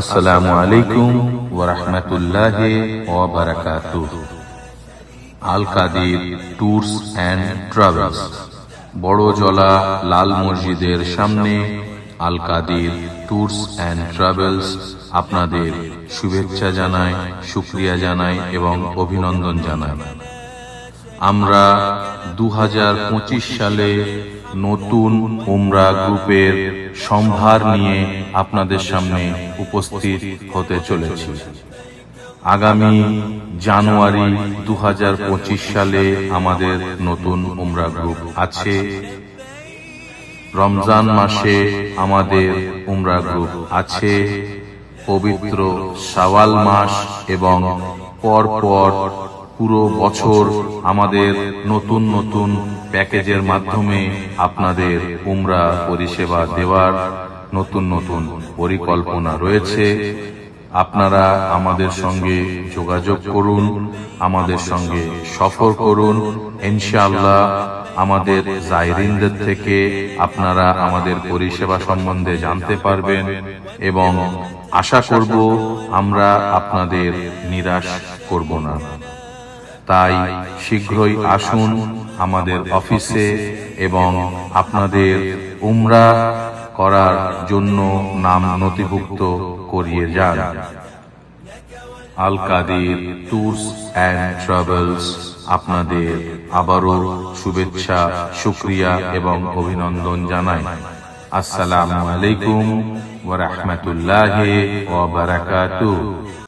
আসসালামু আলাইকুম ওয়া রাহমাতুল্লাহি ওয়া বারাকাতুহু। আল Kadir tours and travels, Barjala লাল মসজিদের সামনে আল কাদির ট্যুরস অ্যান্ড ট্রাভেলস আপনাদের শুভেচ্ছা জানায়, শুকরিয়া জানায় এবং অভিনন্দন জানায়। আমরা 2025 সালে নতুন উমরা গ্রুপের সম্ভার নিয়ে আপনাদের সামনে উপস্থিত হতে চলেছি। আগামী জানুয়ারি 2025 সালে আমাদের নতুন উমরা গ্রুপ আছে। রমজান মাসে আমাদের উমরা গ্রুপ আছে। পবিত্র শাওয়াল মাস এবং পরপর পুরো বছর আমাদের নতুন নতুন প্যাকেজের মাধ্যমে আপনাদের উমরা পরিষেবা দেওয়ার নতুন নতুন পরিকল্পনা রয়েছে। আপনারা আমাদের সঙ্গে যোগাযোগ করুন, আমাদের সঙ্গে সফর করুন। ইনশাআল্লাহ আমাদের জায়রিনদের থেকে আপনারা আমাদের পরিষেবা সম্বন্ধে জানতে পারবেন এবং আশা করব আমরা আপনাদের নিরাশ করব না। তাই শীঘ্রই আসুন আমাদের অফিসে এবং আপনাদের উমরা করার জন্য নাম নথিভুক্ত করিয়ে যান। আল কাদির ট্যুরস অ্যান্ড ট্রাভেলস আপনাদের আবারও শুভেচ্ছা, শুকরিয়া এবং অভিনন্দন জানায়। আসসালামু আলাইকুম ওয়া রাহমাতুল্লাহি ওয়া বারাকাতুহু।